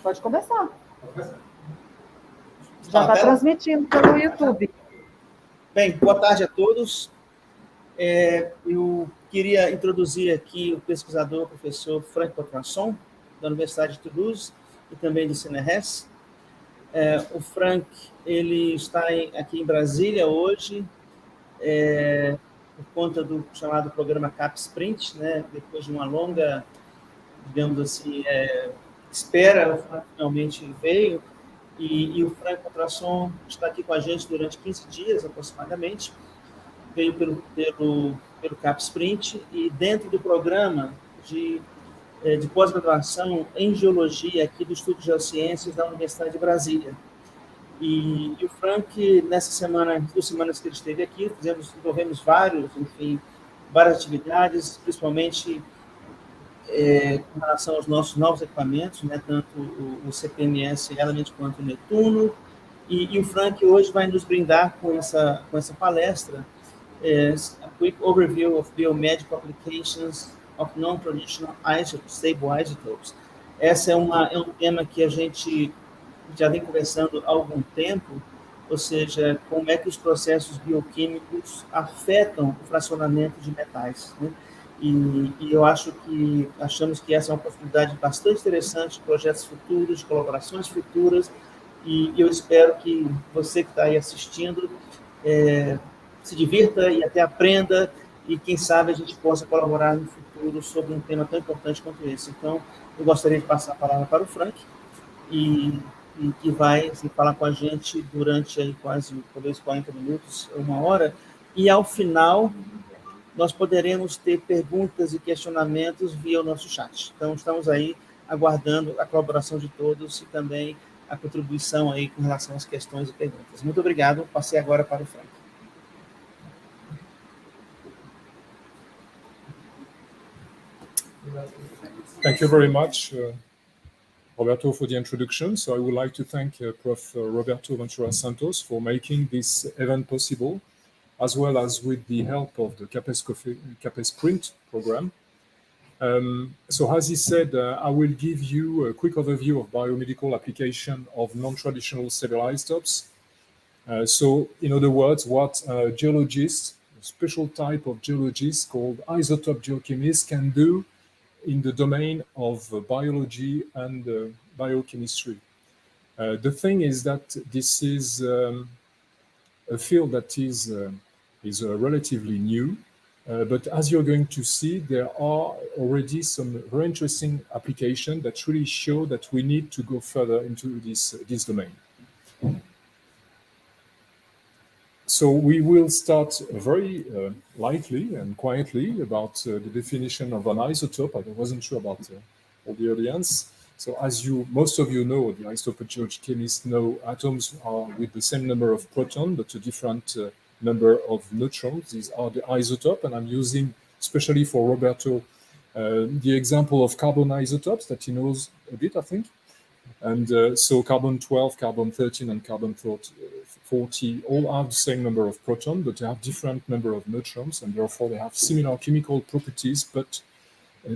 Pode começar. Já está transmitindo pelo YouTube. Bem, boa tarde a todos. Eu queria introduzir aqui o pesquisador, o professor Franck Poitrasson, da Universidade de Toulouse e também do CNRS. O Franck, ele está aqui em Brasília hoje, por conta do chamado programa CAP Sprint, né? Depois de uma longa, digamos assim, espera, o Franck finalmente veio, e o Franck Poitrasson está aqui com a gente durante 15 dias, aproximadamente. Veio pelo CAP Sprint, e dentro do programa de pós-graduação em Geologia aqui do Instituto de Geociências da Universidade de Brasília. E o Franck, nessa semana, 2 semanas que ele esteve aqui, desenvolvemos várias atividades, principalmente com relação aos nossos novos equipamentos, né, tanto o CPMS Element quanto o Netuno, e o Franck hoje vai nos brindar com essa palestra, a quick overview of biomedical applications of non-traditional isotopes, stable isotopes. Esse é um tema que a gente já vem conversando há algum tempo, ou seja, como é que os processos bioquímicos afetam o fracionamento de metais, né? E achamos que essa é uma possibilidade bastante interessante de projetos futuros, de colaborações futuras, e eu espero que você que está aí assistindo se divirta e até aprenda, e quem sabe a gente possa colaborar no futuro sobre um tema tão importante quanto esse. Então, eu gostaria de passar a palavra para o Franck, e que vai falar com a gente durante aí quase, talvez 40 minutos, 1 hora, e ao final nós poderemos ter perguntas e questionamentos via o nosso chat. Então, estamos aí aguardando a colaboração de todos e também a contribuição aí com relação às questões e perguntas. Muito obrigado. Passei agora para o Franck. Thank you very much, Roberto, for the introduction. So I would like to thank Prof. Roberto Ventura Santos for making this event possible, as well as with the help of the CAPES Print program. So as he said, I will give you a quick overview of biomedical application of non-traditional stable isotopes. So in other words, what geologists, a special type of geologists called isotope geochemists, can do in the domain of biology and biochemistry. The thing is that this is a field that is relatively new, but as you're going to see, there are already some very interesting applications that really show that we need to go further into this domain. So we will start very lightly and quietly about the definition of an isotope. I wasn't sure about all the audience. So as most of you know, the isotope geochemists know atoms are with the same number of protons, but a different number of neutrons. These are the isotope, and I'm using, especially for Roberto, the example of carbon isotopes that he knows a bit, I think. And so carbon-12, carbon-13, and carbon-40 all have the same number of protons, but they have different number of neutrons, and therefore they have similar chemical properties, but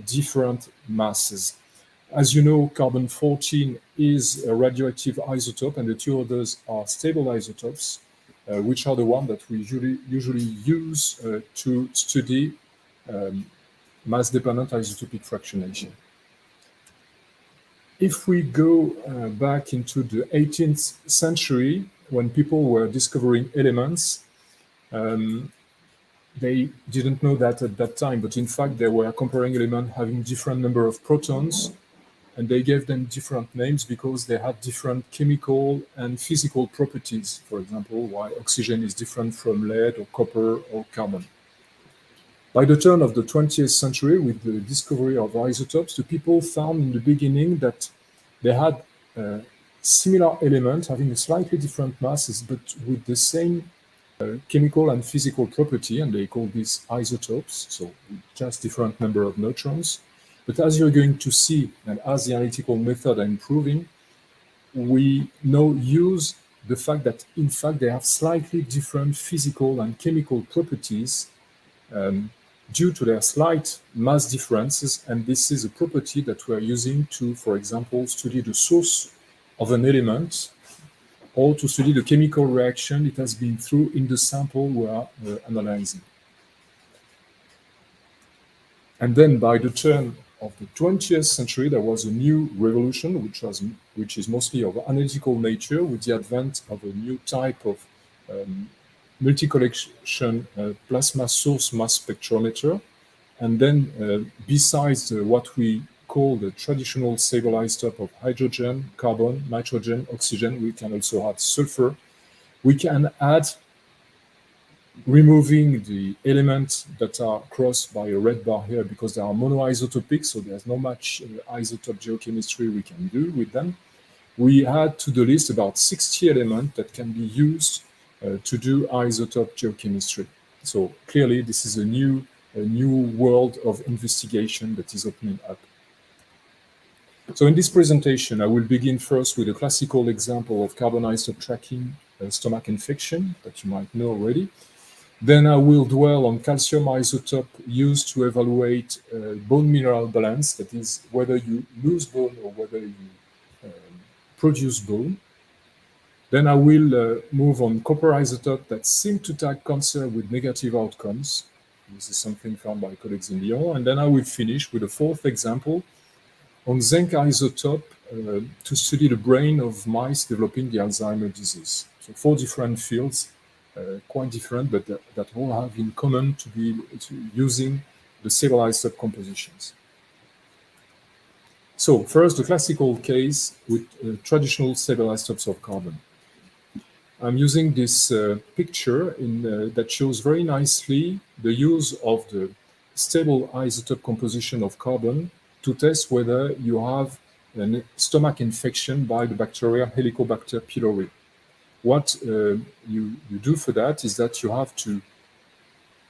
different masses. As you know, carbon-14 is a radioactive isotope, and the 2 others are stable isotopes, which are the ones that we usually use to study mass-dependent isotopic fractionation. If we go back into the 18th century, when people were discovering elements, they didn't know that at that time, but in fact, they were comparing elements having different number of protons, and they gave them different names because they had different chemical and physical properties. For example, why oxygen is different from lead or copper or carbon. By the turn of the 20th century, with the discovery of isotopes, the people found in the beginning that they had similar elements having slightly different masses, but with the same chemical and physical property, and they call these isotopes, so just different number of neutrons. But as you're going to see, and as the analytical method are improving, we now use the fact that, in fact, they have slightly different physical and chemical properties due to their slight mass differences, and this is a property that we are using to, for example, study the source of an element or to study the chemical reaction it has been through in the sample we are analyzing. And then by the turn of the 20th century, there was a new revolution, which is mostly of analytical nature, with the advent of a new type of multi-collection plasma source mass spectrometer. And then besides what we call the traditional stable isotope of hydrogen, carbon, nitrogen, oxygen, we can also add sulfur. We can add, removing the elements that are crossed by a red bar here because they are monoisotopic, so there's not much isotope geochemistry we can do with them. We add to the list about 60 elements that can be used to do isotope geochemistry. So clearly, this is a new world of investigation that is opening up. So in this presentation, I will begin first with a classical example of carbon isotope tracking stomach infection that you might know already. Then I will dwell on calcium isotope used to evaluate bone mineral balance, that is, whether you lose bone or whether you produce bone. Then I will move on copper isotope that seem to tag cancer with negative outcomes. This is something found by colleagues in Lyon. And then I will finish with a fourth example on zinc isotope to study the brain of mice developing the Alzheimer disease. So 4 different fields, quite different, but that all have in common to be using the stable isotope compositions. So first, the classical case with traditional stable isotopes of carbon. I'm using this picture that shows very nicely the use of the stable isotope composition of carbon to test whether you have a stomach infection by the bacteria Helicobacter pylori. What you do for that is that you have to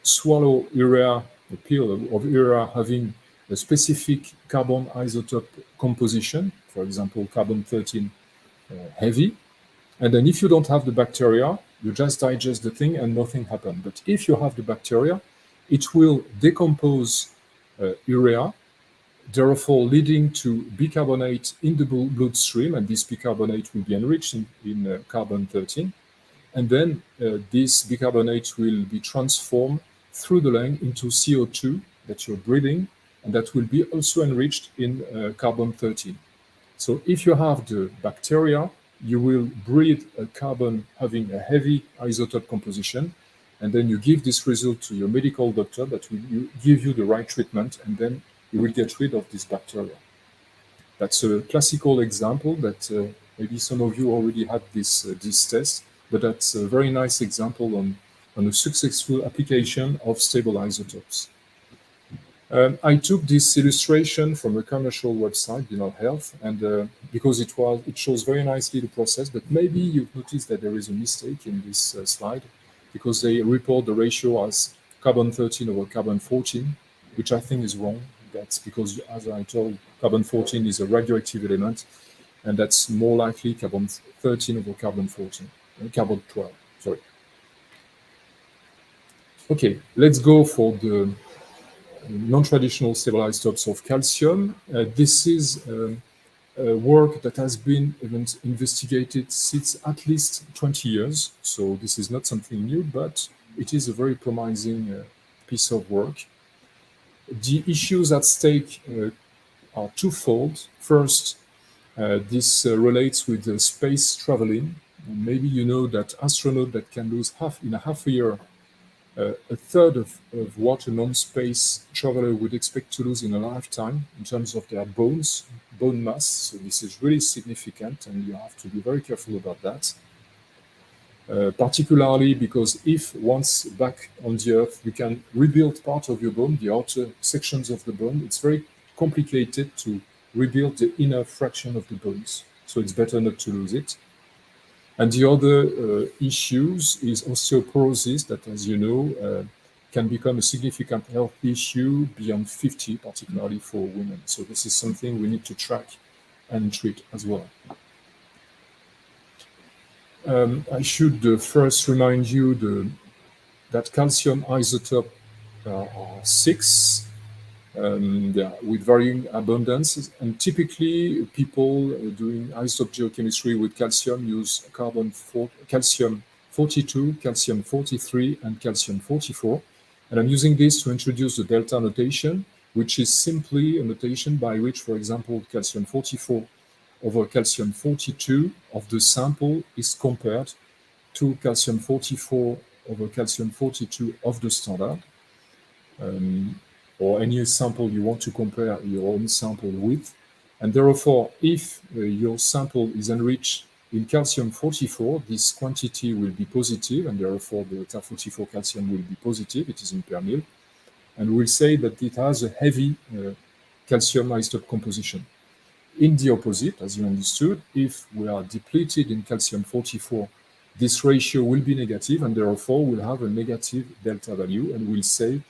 swallow urea, a pill of urea having a specific carbon isotope composition, for example, carbon-13 heavy. And then if you don't have the bacteria, you just digest the thing and nothing happens. But if you have the bacteria, it will decompose urea, therefore leading to bicarbonate in the bloodstream, and this bicarbonate will be enriched in carbon-13. And then this bicarbonate will be transformed through the lung into CO2 that you're breathing, and that will be also enriched in carbon-13. So if you have the bacteria, you will breathe a carbon having a heavy isotope composition, and then you give this result to your medical doctor that will give you the right treatment, and then you will get rid of this bacteria. That's a classical example that maybe some of you already had this test, but that's a very nice example on a successful application of stable isotopes. I took this illustration from a commercial website, Biomedical Health, and because it shows very nicely the process, but maybe you've noticed that there is a mistake in this slide, because they report the ratio as carbon-13 over carbon-14, which I think is wrong. That's because, as I told, carbon-14 is a radioactive element, and that's more likely carbon-13 over carbon-14, carbon-12, sorry. Okay, let's go for the non-traditional stable isotopes of calcium. This is work that has been investigated since at least 20 years. So this is not something new, but it is a very promising piece of work. The issues at stake are twofold. First, this relates with space traveling. Maybe you know that astronauts that can lose in half a year a third of what a non-space traveler would expect to lose in a lifetime in terms of their bone mass. So this is really significant, and you have to be very careful about that. Particularly because if once back on the Earth, you can rebuild part of your bone, the outer sections of the bone, it's very complicated to rebuild the inner fraction of the bones. So it's better not to lose it. And the other issues is osteoporosis that, as you know, can become a significant health issue beyond 50, particularly for women. So this is something we need to track and treat as well. I should first remind you that calcium isotope are 6, with varying abundances. And typically, people doing isotope geochemistry with calcium use calcium 42, calcium 43, and calcium 44. And I'm using this to introduce the delta notation, which is simply a notation by which, for example, calcium 44 over calcium 42 of the sample is compared to calcium 44 over calcium 42 of the standard, or any sample you want to compare your own sample with. And therefore, if your sample is enriched in calcium 44, this quantity will be positive, and therefore the Ca44 calcium will be positive, it is in per mil. And we'll say that it has a heavy calcium isotope composition. In the opposite, as you understood, if we are depleted in calcium 44, this ratio will be negative, and therefore we'll have a negative delta value, and we'll say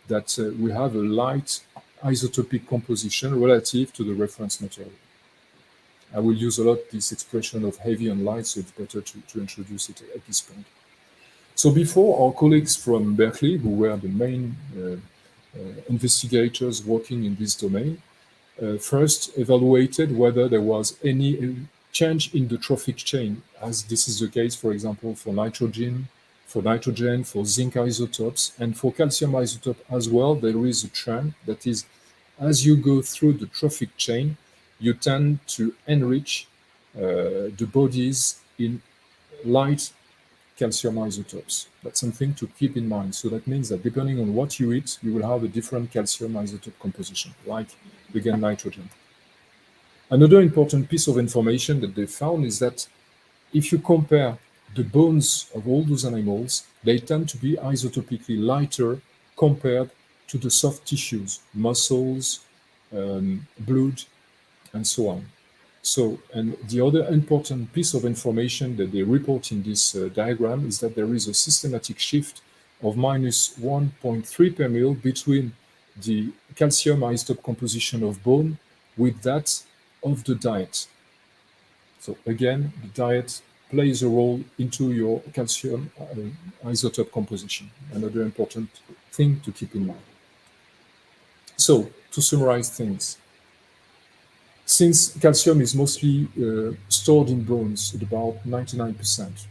that we have a light isotopic composition relative to the reference material. I will use a lot this expression of heavy and light, so it's better to introduce it at this point. So before, our colleagues from Berkeley, who were the main investigators working in this domain, first evaluated whether there was any change in the trophic chain, as this is the case, for example, for nitrogen, for zinc isotopes, and for calcium isotope as well. There is a trend that is, as you go through the trophic chain, you tend to enrich the bodies in light calcium isotopes. That's something to keep in mind. So that means that depending on what you eat, you will have a different calcium isotope composition, like, again, nitrogen. Another important piece of information that they found is that if you compare the bones of all those animals, they tend to be isotopically lighter compared to the soft tissues, muscles, blood, and so on. So, and the other important piece of information that they report in this diagram is that there is a systematic shift of minus 1.3 per mil between the calcium isotope composition of bone with that of the diet. So again, the diet plays a role into your calcium isotope composition. Another important thing to keep in mind. So, to summarize things, since calcium is mostly stored in bones at about 99%,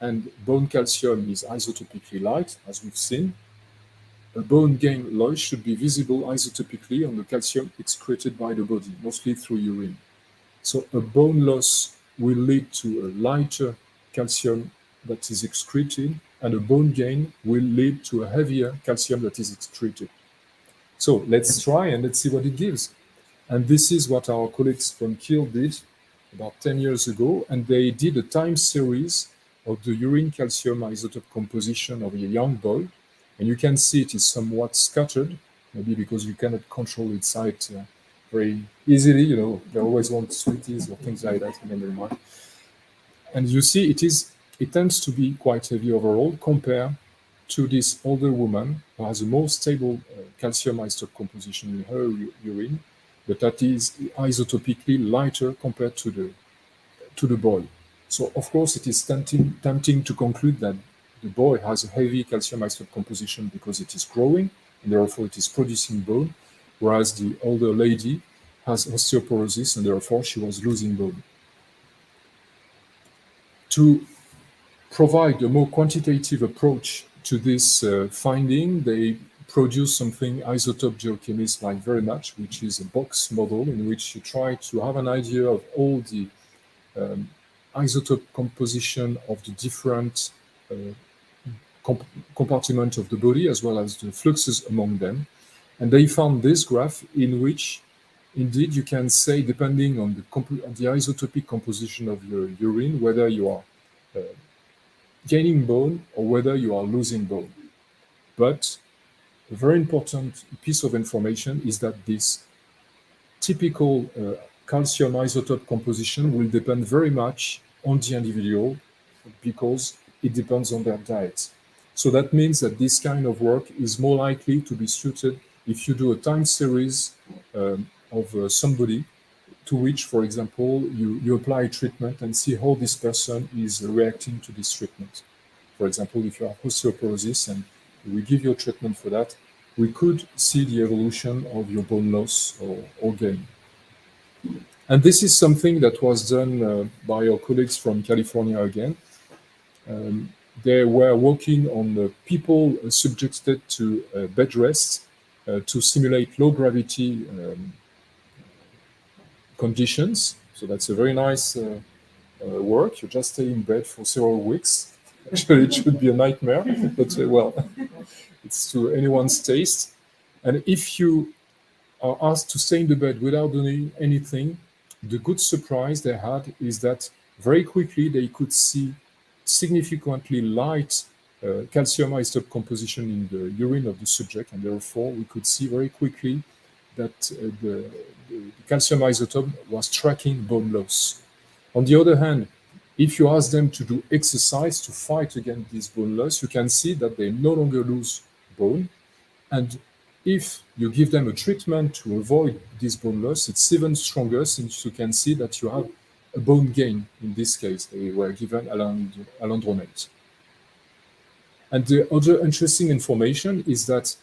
and bone calcium is isotopically light, as we've seen, a bone gain loss should be visible isotopically on the calcium excreted by the body, mostly through urine. So a bone loss will lead to a lighter calcium that is excreted, and a bone gain will lead to a heavier calcium that is excreted. So let's try and let's see what it gives. And this is what our colleagues from Kiel did about 10 years ago, and they did a time series of the urine calcium isotope composition of a young boy. And you can see it is somewhat scattered, maybe because you cannot control its height very easily. You know, they always want sweeties or things like that, never mind. And you see it tends to be quite heavy overall compared to this older woman who has a more stable calcium isotope composition in her urine, but that is isotopically lighter compared to the boy. So of course it is tempting to conclude that the boy has a heavy calcium isotope composition because it is growing, and therefore it is producing bone, whereas the older lady has osteoporosis, and therefore she was losing bone. To provide a more quantitative approach to this finding, they produce something isotope geochemists like very much, which is a box model in which you try to have an idea of all the isotope composition of the different compartments of the body, as well as the fluxes among them. And they found this graph in which, indeed, you can say, depending on the isotopic composition of your urine, whether you are gaining bone or whether you are losing bone. But a very important piece of information is that this typical calcium isotope composition will depend very much on the individual because it depends on their diet. So that means that this kind of work is more likely to be suited if you do a time series of somebody to which, for example, you apply treatment and see how this person is reacting to this treatment. For example, if you have osteoporosis and we give you a treatment for that, we could see the evolution of your bone loss or gain. And this is something that was done by our colleagues from California again. They were working on the people subjected to bed rest to simulate low gravity conditions. So that's a very nice work. You just stay in bed for several weeks. Actually, it should be a nightmare, but well, it's to anyone's taste. And if you are asked to stay in the bed without doing anything, the good surprise they had is that very quickly they could see significantly light calcium isotope composition in the urine of the subject, and therefore we could see very quickly that the calcium isotope was tracking bone loss. On the other hand, if you ask them to do exercise to fight against this bone loss, you can see that they no longer lose bone. And if you give them a treatment to avoid this bone loss, it's even stronger, since you can see that you have a bone gain. In this case, they were given alendronate. And the other interesting information is that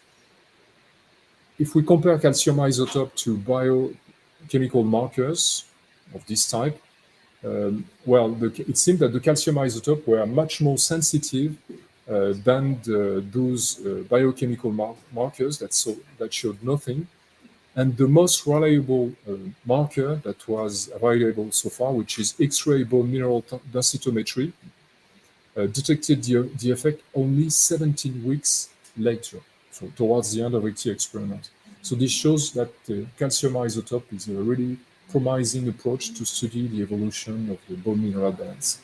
if we compare calcium isotope to biochemical markers of this type, it seemed that the calcium isotope were much more sensitive than those biochemical markers that showed nothing. And the most reliable marker that was available so far, which is X-ray bone mineral densitometry, detected the effect only 17 weeks later, so towards the end of the experiment. So this shows that the calcium isotope is a really promising approach to study the evolution of the bone mineral balance.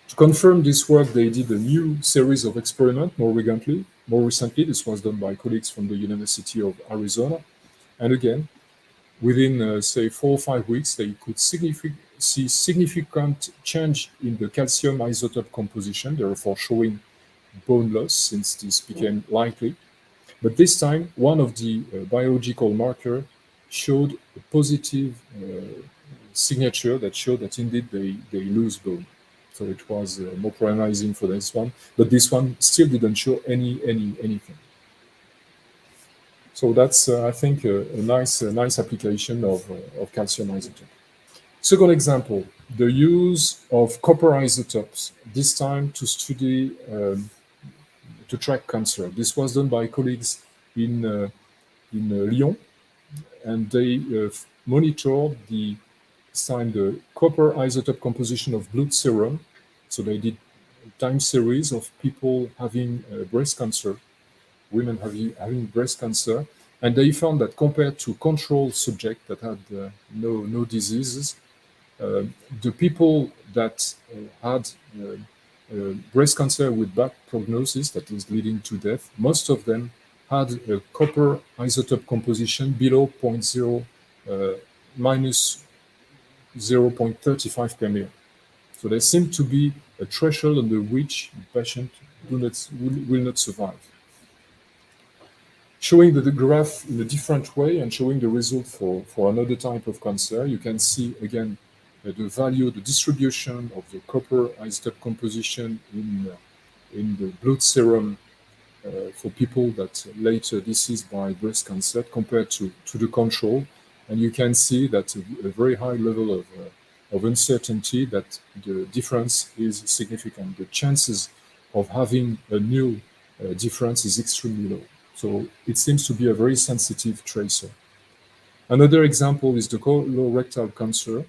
To confirm this work, they did a new series of experiments more recently. This was done by colleagues from the University of Arizona. And again, within, say, 4 or 5 weeks, they could see significant change in the calcium isotope composition, therefore showing bone loss, since this became likely. But this time, one of the biological markers showed a positive signature that showed that indeed they lose bone. So it was more promising for this one, but this one still didn't show anything. So that's, I think, a nice application of calcium isotope. Second example, the use of copper isotopes, this time to study, to track cancer. This was done by colleagues in Lyon, and they monitored the copper isotope composition of blood serum. So they did time series of people having breast cancer, women having breast cancer, and they found that compared to control subject that had no diseases, the people that had breast cancer with bad prognosis, that is leading to death, most of them had a copper isotope composition below minus 0.35 per ml. So there seemed to be a threshold under which the patient will not survive. Showing the graph in a different way and showing the result for another type of cancer, you can see again the value, the distribution of the copper isotope composition in the blood serum for people that later deceased by breast cancer compared to the control. And you can see that a very high level of uncertainty, that the difference is significant. The chances of having a new difference is extremely low. So it seems to be a very sensitive tracer. Another example is the colorectal cancer.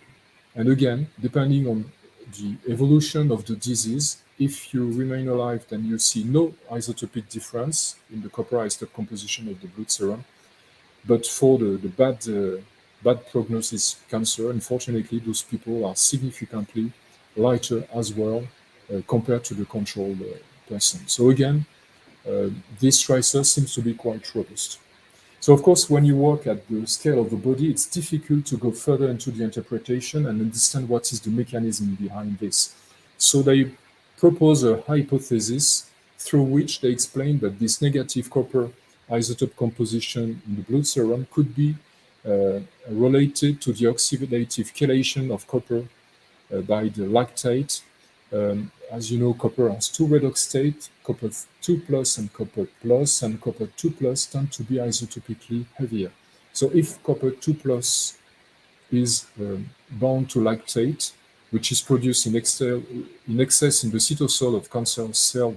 And again, depending on the evolution of the disease, if you remain alive, then you see no isotopic difference in the copper isotope composition of the blood serum. But for the bad prognosis cancer, unfortunately, those people are significantly lighter as well compared to the control person. So again, this tracer seems to be quite robust. So of course, when you work at the scale of the body, it's difficult to go further into the interpretation and understand what is the mechanism behind this. So they propose a hypothesis through which they explain that this negative copper isotope composition in the blood serum could be related to the oxidative chelation of copper by the lactate As you know, copper has two redox states, copper 2 plus and copper plus, and copper 2 plus tend to be isotopically heavier. So if copper 2 plus is bound to lactate, which is produced in excess in the cytosol of cancer cell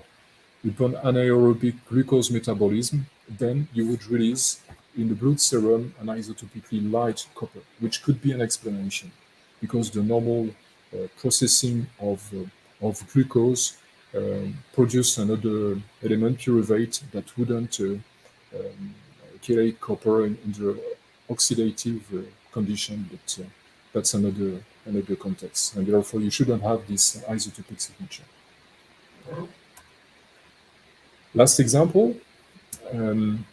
upon anaerobic glucose metabolism, then you would release in the blood serum an isotopically light copper, which could be an explanation, because the normal processing of glucose produce another element, pyruvate, that wouldn't chelate copper in the oxidative condition, but that's another context, and therefore you shouldn't have this isotopic signature. Last example.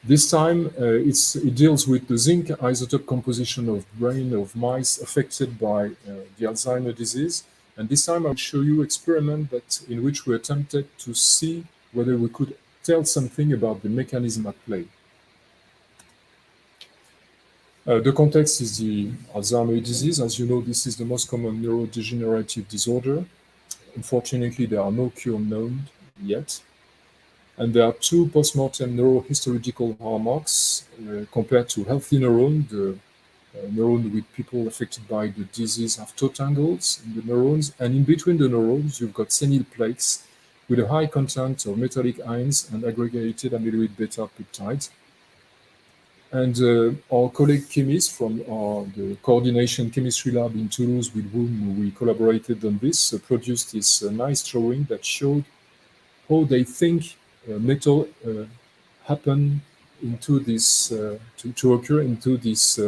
This time it deals with the zinc isotope composition of brain of mice affected by the Alzheimer disease. And this time I'll show you experiment in which we attempted to see whether we could tell something about the mechanism at play. The context is the Alzheimer disease. As you know, this is the most common neurodegenerative disorder. Unfortunately, there are no cure known yet. And there are two post-mortem neurohistological hallmarks compared to healthy neuron. The neuron with people affected by the disease have two tangles in the neurons, and in between the neurons, you've got senile plaques with a high content of metallic ions and aggregated amyloid beta peptides. And our colleague chemists from the coordination chemistry lab in Toulouse, with whom we collaborated on this, produced this nice drawing that showed how they think metal happen into this to occur into this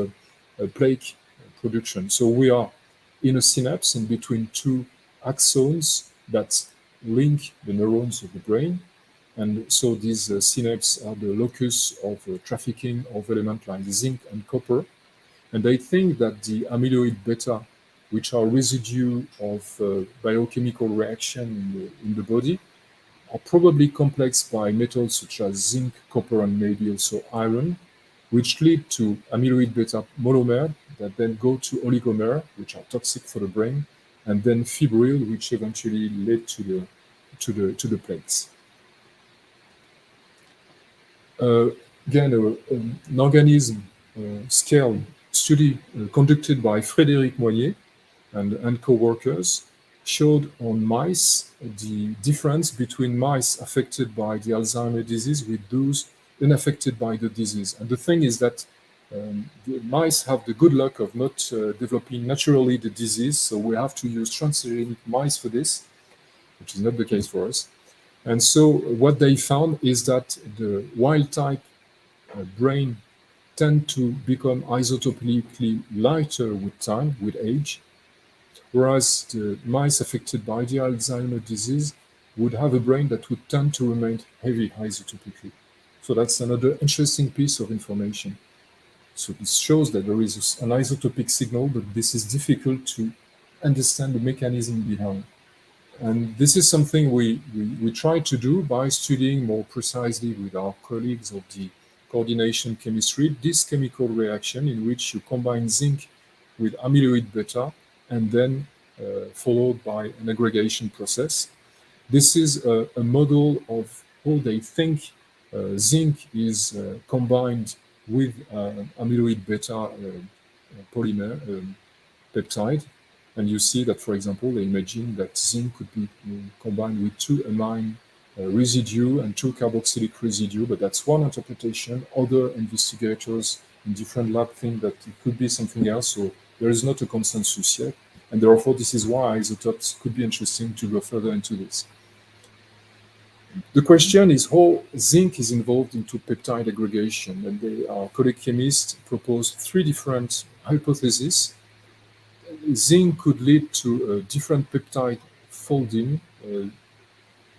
plaque production. So we are in a synapse in between two axons that link the neurons of the brain, and so these synapses are the locus of trafficking of elements like zinc and copper. And they think that the amyloid beta, which are residue of biochemical reaction in the body, are probably complexed by metals such as zinc, copper, and maybe also iron, which lead to amyloid beta monomer that then go to oligomer, which are toxic for the brain, and then fibril, which eventually lead to the plaques. Again, an organism scale study conducted by Frédéric Moignet and co-workers showed on mice the difference between mice affected by the Alzheimer disease with those unaffected by the disease. And the thing is that the mice have the good luck of not developing naturally the disease, so we have to use transgenic mice for this, which is not the case for us. And so what they found is that the wild type brain tend to become isotopically lighter with time, with age, whereas the mice affected by the Alzheimer disease would have a brain that would tend to remain heavy isotopically. So that's another interesting piece of information. So this shows that there is an isotopic signal, but this is difficult to understand the mechanism behind. And this is something we try to do by studying more precisely with our colleagues of the coordination chemistry, this chemical reaction in which you combine zinc with amyloid beta and then followed by an aggregation process. This is a model of how they think zinc is combined with amyloid beta polymer peptide. And you see that, for example, they imagine that zinc could be combined with two amine residue and two carboxylic residue, but that's one interpretation. Other investigators in different labs think that it could be something else, so there is not a consensus yet. And therefore, this is why isotopes could be interesting to go further into this. The question is how zinc is involved into peptide aggregation, and our colleague chemists proposed three different hypotheses. Zinc could lead to a different peptide folding,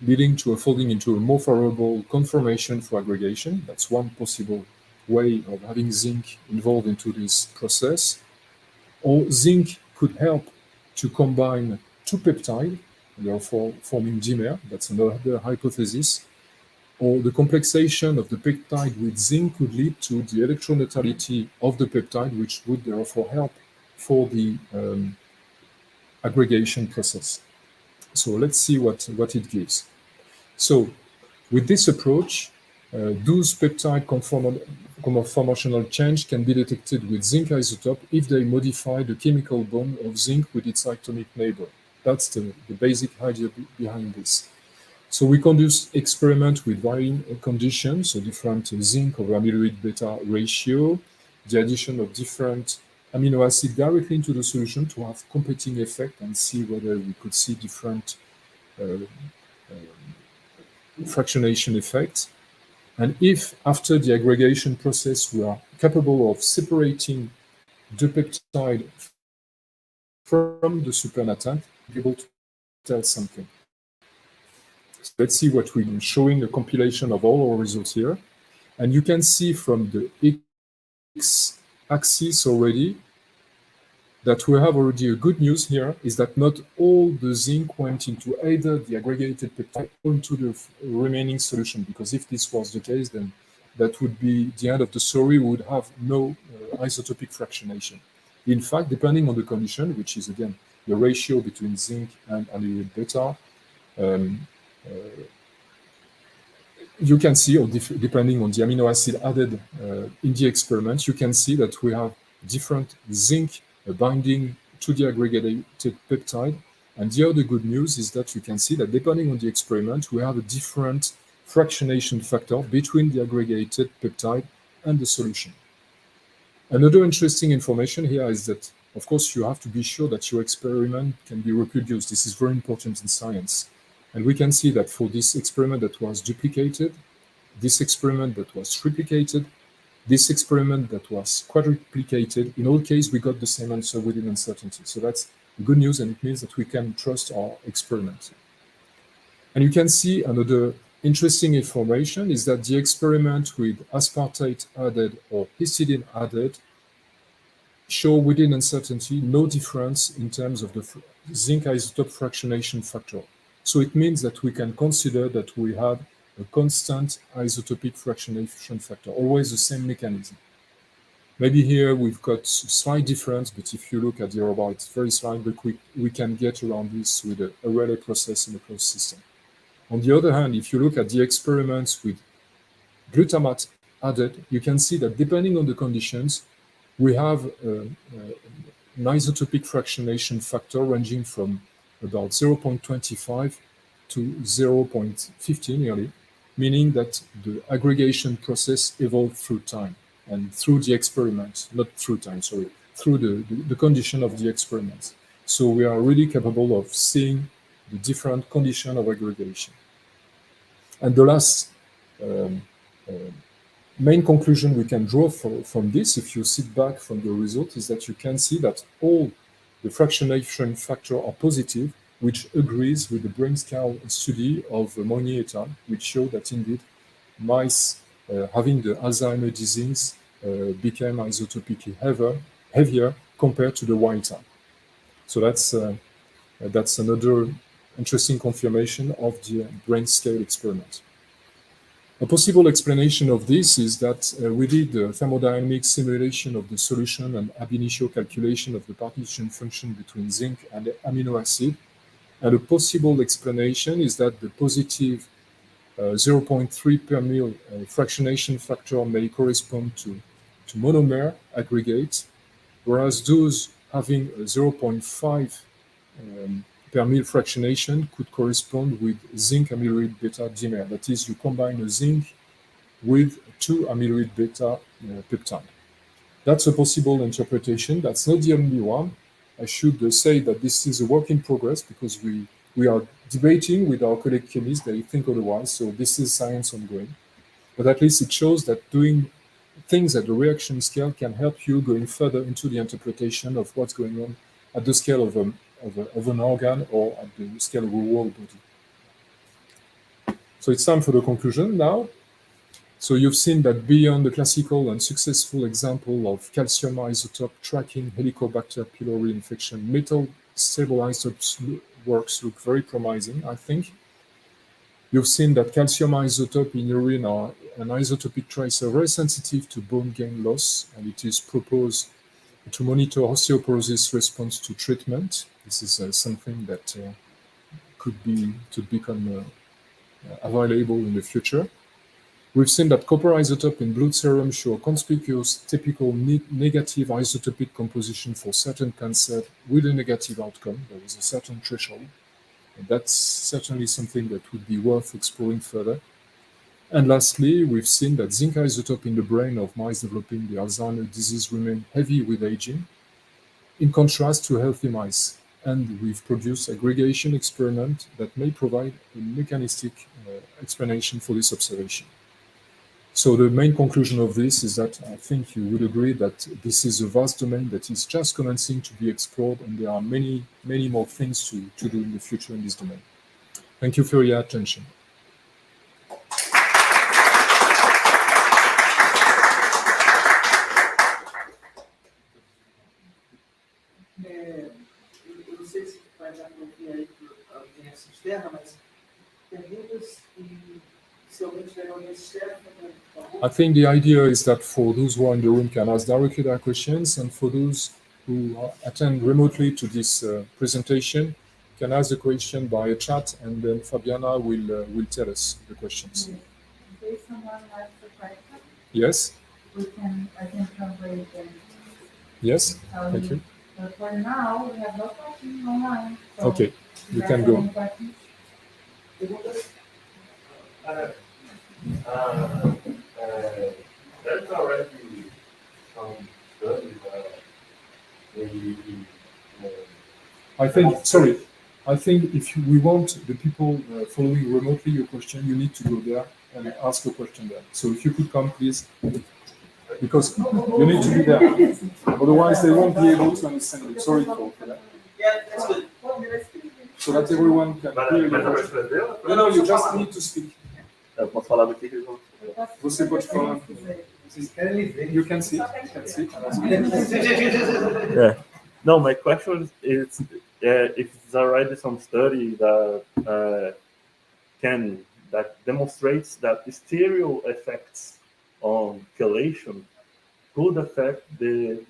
leading to a folding into a more favorable conformation for aggregation. That's one possible way of having zinc involved into this process. Or zinc could help to combine two peptides, therefore forming dimer. That's another hypothesis. Or the complexation of the peptide with zinc could lead to the electroneutrality of the peptide, which would therefore help for the aggregation process. So let's see what it gives. So with this approach, those peptide conformational change can be detected with zinc isotope if they modify the chemical bond of zinc with its atomic neighbor. That's the basic idea behind this. So we conduct experiments with varying conditions, so different zinc over amyloid beta ratio, the addition of different amino acids directly into the solution to have competing effect and see whether we could see different fractionation effects. And if after the aggregation process we are capable of separating the peptide from the supernatant, be able to tell something. So let's see what we're showing, a compilation of all our results here. And you can see from the x-axis already that we have already a good news here is that not all the zinc went into either the aggregated peptide or into the remaining solution, because if this was the case, then that would be the end of the story. We would have no isotopic fractionation. In fact, depending on the condition, which is again the ratio between zinc and amyloid beta, you can see, or depending on the amino acid added in the experiment, you can see that we have different zinc binding to the aggregated peptide. And the other good news is that you can see that depending on the experiment, we have a different fractionation factor between the aggregated peptide and the solution. Another interesting information here is that, of course, you have to be sure that your experiment can be reproduced. This is very important in science. And we can see that for this experiment that was duplicated, this experiment that was triplicated, this experiment that was quadruplicated, in all cases, we got the same answer within uncertainty. So that's good news, and it means that we can trust our experiment. And you can see another interesting information is that the experiment with aspartate added or histidine added show within uncertainty no difference in terms of the zinc isotope fractionation factor. So it means that we can consider that we have a constant isotopic fractionation factor, always the same mechanism. Maybe here we've got slight difference, but if you look at the error bar, it's very slight, but we can get around this with a relay process in a closed system. On the other hand, if you look at the experiments with glutamate added, you can see that depending on the conditions, we have an isotopic fractionation factor ranging from about 0.25 to 0.15 nearly, meaning that the aggregation process evolved through time and through the experiment, not through time, sorry, through the condition of the experiment. So we are really capable of seeing the different condition of aggregation. And the last main conclusion we can draw from this, if you sit back from the result, is that you can see that all the fractionation factor are positive, which agrees with the brain scale study of Monnier et al., which showed that indeed mice having the Alzheimer disease became isotopically heavier compared to the wild type. So that's another interesting confirmation of the brain scale experiment. A possible explanation of this is that we did a thermodynamic simulation of the solution and ab initio calculation of the partition function between zinc and the amino acid. And a possible explanation is that the positive 0.3 per mil fractionation factor may correspond to monomer aggregates, whereas those having a 0.5 per mil fractionation could correspond with zinc amyloid beta dimer. That is, you combine a zinc with two amyloid beta peptide. That's a possible interpretation. That's not the only one. I should say that this is a work in progress because we are debating with our colleague chemists. They think otherwise. So this is science ongoing. But at least it shows that doing things at the reaction scale can help you going further into the interpretation of what's going on at the scale of an organ or at the scale of a whole body. So it's time for the conclusion now. So you've seen that beyond the classical and successful example of calcium isotope tracking Helicobacter pylori infection, metal stable isotopes works look very promising, I think. You've seen that calcium isotope in urine are an isotopic tracer very sensitive to bone gain loss, and it is proposed to monitor osteoporosis response to treatment. This is something that could become available in the future. We've seen that copper isotope in blood serum show a conspicuous typical negative isotopic composition for certain cancer with a negative outcome. There is a certain threshold. And that's certainly something that would be worth exploring further. And lastly, we've seen that zinc isotope in the brain of mice developing the Alzheimer disease remain heavy with aging, in contrast to healthy mice. And we've produced aggregation experiment that may provide a mechanistic explanation for this observation. So the main conclusion of this is that I think you would agree that this is a vast domain that is just commencing to be explored, and there are many, many more things to do in the future in this domain. Thank you for your attention. Eu não sei se vai dar para ouvir aí para a audiência externa, mas perguntas e se alguém tiver audiência externa, por favor. I think the idea is that for those who are in the room can ask directly their questions, and for those who attend remotely to this presentation can ask the question by a chat, and then Fabiana will tell us the questions. In case someone has a question, Yes? I can translate them. Yes? Thank you. But for now, we have no questions online. So Okay, you can have go. any questions? Perguntas? There's already some studies maybe I think if we want the people following remotely your question, you need to go there and ask a question there. So if you could come, please, because you need to be there. Otherwise, they won't be able to understand you. Sorry for that. Yeah, that's good. So that everyone can hear you. No, you just need to speak. Eu posso falar do que eles vão. Você pode falar. You can see. Yeah. No, my question is if it's already some study that demonstrates that stereo effects on chelation could affect the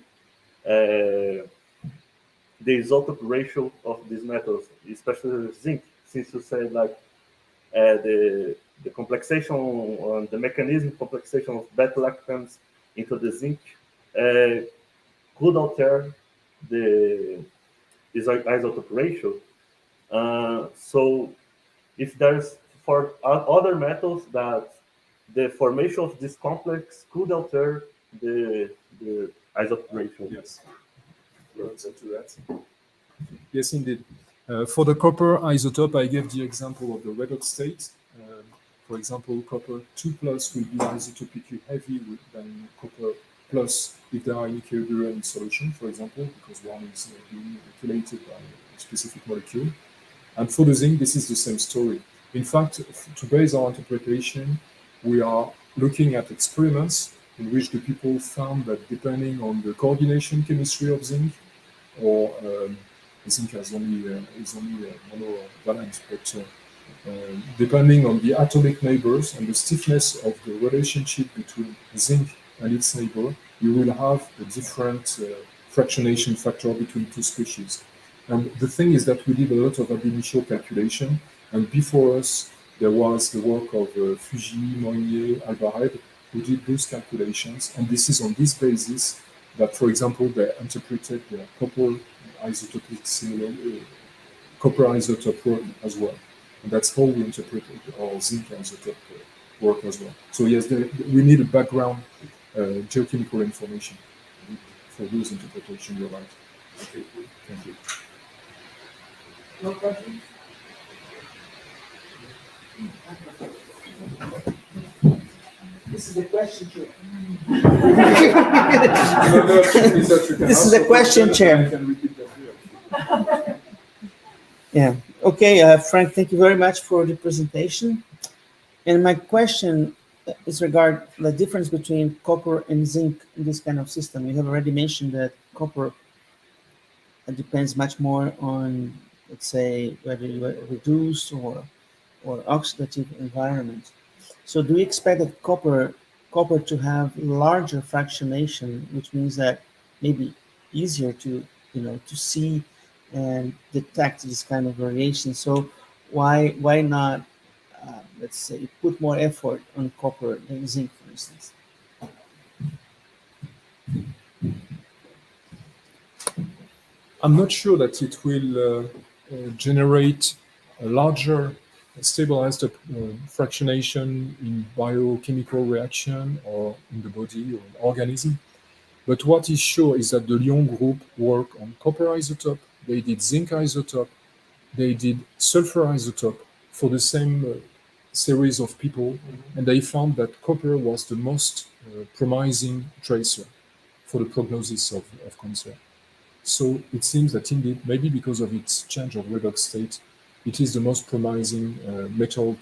isotope ratio of these metals, especially zinc, since you said like the complexation on the mechanism complexation of beta-lactams into the zinc could alter the isotope ratio. So if there's for other metals that the formation of this complex could alter the isotope ratio. Yes. We'll answer to that. Yes, indeed. For the copper isotope, I gave the example of the redox state. For example, copper 2+ will be isotopically heavy than copper plus if there are any K-Buran in solution, for example, because one is being chelated by a specific molecule. And for the zinc, this is the same story. In fact, to base our interpretation, we are looking at experiments in which the people found that depending on the coordination chemistry of zinc, or zinc is only monovalent, but depending on the atomic neighbors and the stiffness of the relationship between zinc and its neighbor, you will have a different fractionation factor between two species. And the thing is that we did a lot of ab initio calculation, and before us there was the work of Fuji, Moignier, Alvarez, who did those calculations, and this is on this basis that, for example, they interpreted the copper isotopic copper isotope work as well. And that's how we interpreted our zinc isotope work as well. So yes, we need a background geochemical information for those interpretations. You're right. Okay, thank you. No questions? This is a question, Chair. This is a question, Chair. Yeah. Okay, Frank, thank you very much for the presentation. And my question is regarding the difference between copper and zinc in this kind of system. You have already mentioned that copper depends much more on, let's say, whether you are reduced or oxidative environment. So do we expect that copper to have larger fractionation, which means that maybe easier to see and detect this kind of variation? So why not, let's say, put more effort on copper than zinc, for instance? I'm not sure that it will generate a larger stabilized fractionation in biochemical reaction or in the body or in organism. But what is sure is that the Lyon group work on copper isotope, they did zinc isotope, they did sulfur isotope for the same series of people, and they found that copper was the most promising tracer for the prognosis of cancer. So it seems that indeed, maybe because of its change of redox state, it is the most promising metal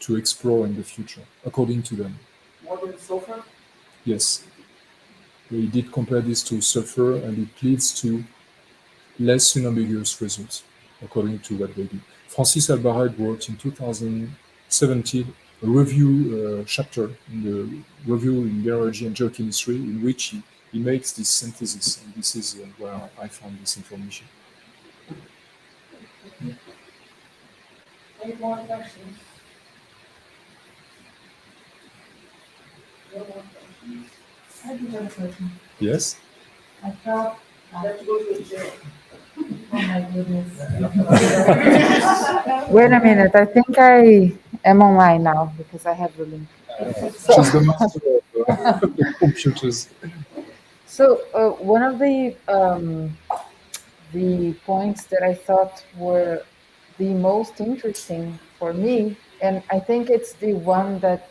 to explore in the future, according to them. More than sulfur? Yes. They did compare this to sulfur, and it leads to less unambiguous results, according to what they did. Francis Albarrad wrote in 2017 a review chapter in the review in biology and geochemistry, in which he makes this synthesis, and this is where I found this information. Any more questions? No more questions. I do have a question. Yes? I thought, I have to go to the jail. oh my goodness. Wait a minute, I think I am online now because I have the link. She's the master of computers. So one of the points that I thought were the most interesting for me, and I think it's the one that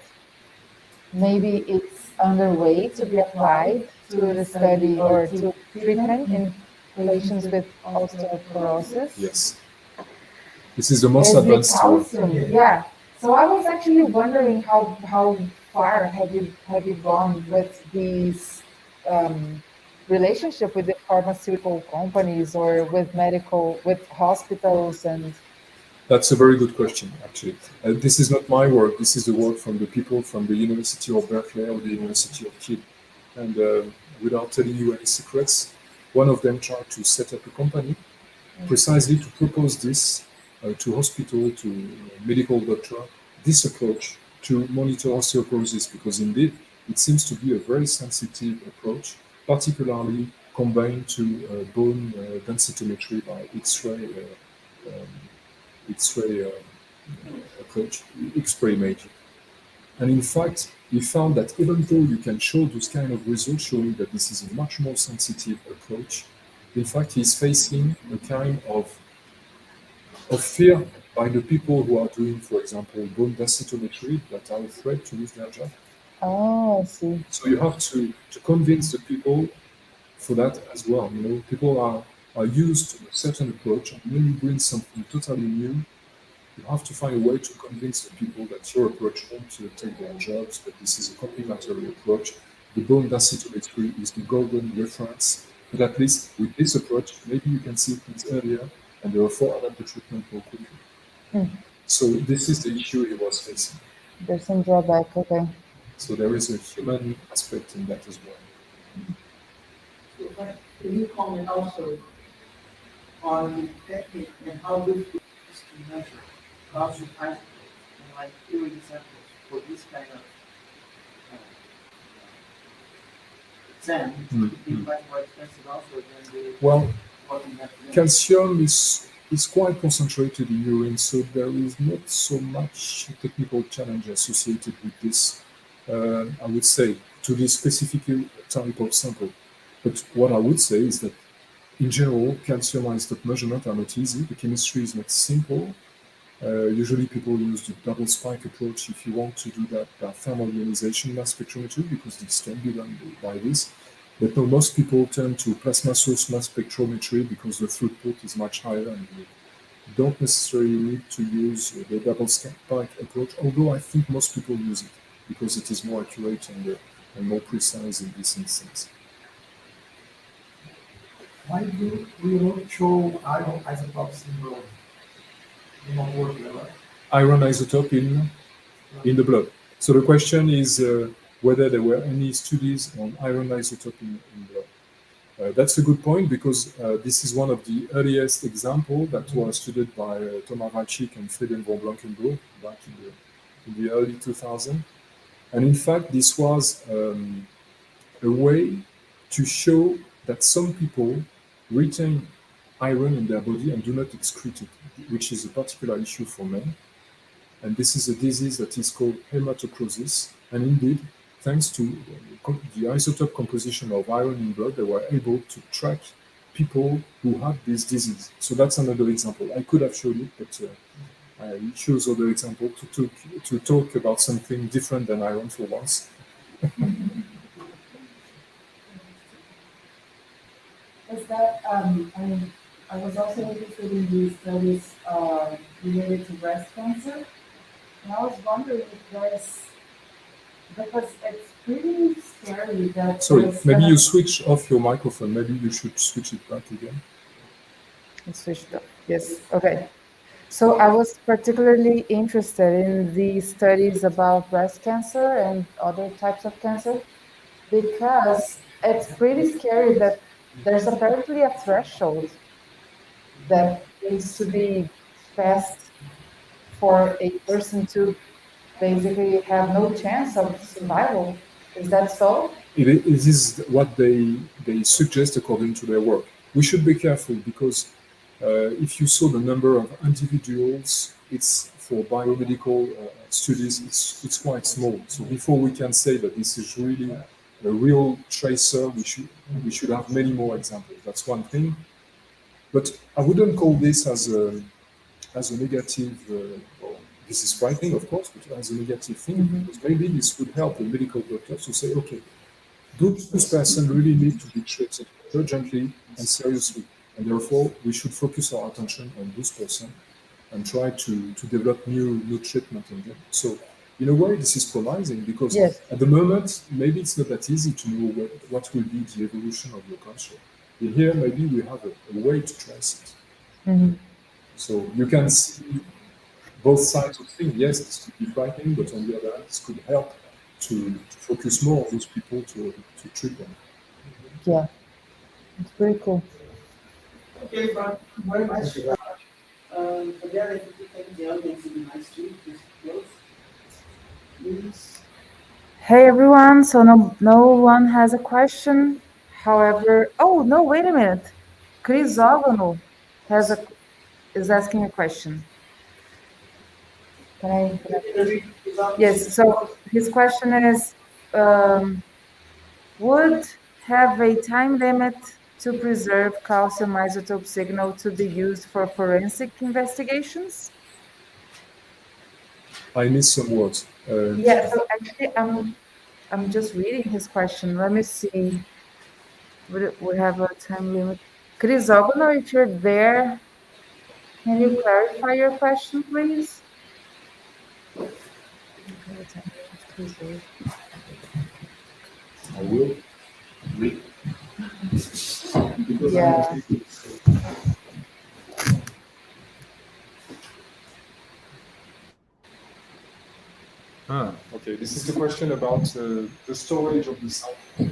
maybe it's underway to be applied to the study or to treatment in patients with osteoporosis. Yes. This is the most Is the advanced one. calcium, yeah. So I was actually wondering how far have you gone with these relationship with the pharmaceutical companies or with hospitals and. That's a very good question, actually. This is not my work. This is the work from the people from the University of Berkeley or the University of Kiel. And without telling you any secrets, one of them tried to set up a company precisely to propose this to hospital, to medical doctor, this approach to monitor osteoporosis, because indeed it seems to be a very sensitive approach, particularly combined to bone densitometry by X-ray approach, X-ray imaging. And in fact, we found that even though you can show those kind of results showing that this is a much more sensitive approach, in fact, he's facing a kind of fear by the people who are doing, for example, bone densitometry, that are afraid to lose their job. Oh, I see. So you have to convince the people for that as well. You know, people are used to a certain approach, and when you bring something totally new, you have to find a way to convince the people that your approach won't take their jobs, that this is a complementary approach. The bone densitometry is the golden reference, but at least with this approach, maybe you can see things earlier, and therefore adapt the treatment more quickly. So this is the issue he was facing. There's some drawback, okay. So there is a human aspect in that as well. So, can you comment also on the technique and how difficult it is to measure calcium isotope and like urine samples for this kind of exam? It would be much more expensive also than the Well, what we have today. calcium is quite concentrated in urine, so there is not so much technical challenge associated with this, I would say, to this specific type of sample. But what I would say is that in general, calcium isotope measurement are not easy. The chemistry is not simple. Usually people use the double spike approach if you want to do that by thermal ionization mass spectrometry, because this can be done by this. But no, most people turn to plasma source mass spectrometry because the throughput is much higher, and you don't necessarily need to use the double spike approach, although I think most people use it because it is more accurate and more precise in this instance. Why do we not show iron isotopes in blood? In our work, right? Iron isotope in the blood. So the question is whether there were any studies on iron isotope in blood. That's a good point because this is one of the earliest examples that was studied by Thomas Walczyk and Frieden von Blankenburg back in the early 2000s. And in fact, this was a way to show that some people retain iron in their body and do not excrete it, which is a particular issue for men. And this is a disease that is called hematocrosis. And indeed, thanks to the isotope composition of iron in blood, they were able to track people who have this disease. So that's another example. I could have showed it, but I chose other example to talk about something different than iron for once. Is that, I was also interested in these studies related to breast cancer. And I was wondering if there's, because it's pretty scary that. Sorry, maybe you switch off your microphone. Maybe you should switch it back again. It's switched off. Yes. Okay. So I was particularly interested in the studies about breast cancer and other types of cancer because it's pretty scary that there's apparently a threshold that needs to be passed for a person to basically have no chance of survival. Is that so? It is what they suggest according to their work. We should be careful because if you saw the number of individuals, it's for biomedical studies, it's quite small. So before we can say that this is really a real tracer, we should have many more examples. That's one thing. But I wouldn't call this as a negative. This is frightening, of course, but as a negative thing, because maybe this would help the medical doctors to say, okay, those persons really need to be treated urgently and seriously. And therefore, we should focus our attention on this person and try to develop new treatment in them. So, in a way, this is promising because at the moment, maybe it's not that easy to know what will be the evolution of your cancer. In here, maybe we have a way to trace it. So you can see both sides of things. Yes, this could be frightening, but on the other hand, this could help to focus more on those people to treat them. Yeah, it's pretty cool. Okay, Frank, very much. Again, if you take the audience, it'd be nice to just close. Please. Hey everyone, so no one has a question. However, oh no, wait a minute. Crisógono is asking a question. Can I? Yes, so his question is, would have a time limit to preserve calcium isotope signal to be used for forensic investigations? I missed some words. Yeah, so actually I'm just reading his question. Let me see. We have a time limit. Crisógono, if you're there, can you clarify your question, please? I will. Yeah. Okay. This is the question about the storage of the sample.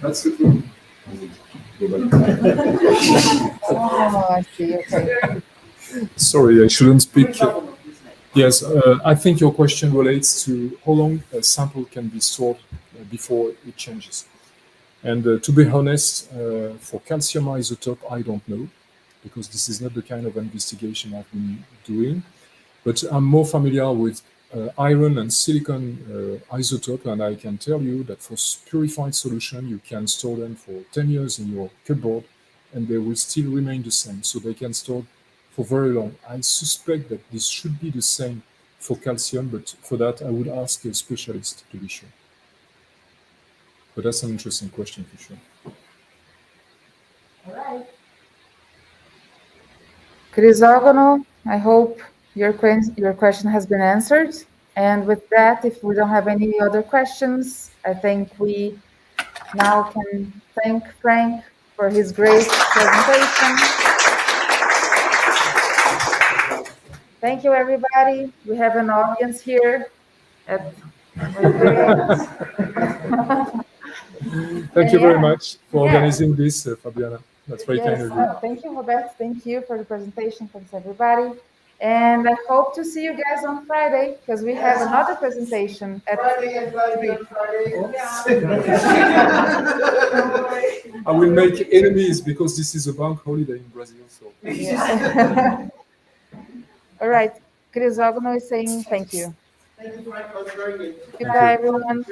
That's the thing. Oh, I see. Okay. Sorry, I shouldn't speak. Yes, I think your question relates to how long a sample can be stored before it changes. And to be honest, for calcium isotope, I don't know, because this is not the kind of investigation I've been doing. But I'm more familiar with iron and silicon isotope, and I can tell you that for purified solution, you can store them for 10 years in your cupboard, and they will still remain the same. So they can store for very long. I suspect that this should be the same for calcium, but for that, I would ask a specialist to be sure. But that's an interesting question for sure. All right. Crisógono, I hope your question has been answered. And with that, if we don't have any other questions, I think we now can thank Franck for his great presentation. Thank you, everybody. We have an audience here at Thank you very Yeah. much for organizing this, Fabiana. That's very kind of you. Thank you, Roberto. Thank you for the presentation. Thanks, everybody. And I hope to see you guys on Friday because we have another presentation at Friday. I will make enemies because this is a bank holiday in Brazil. So. Yeah. All right. Crisógono is saying thank you. Thank you, Frank. That was very good. Goodbye, everyone.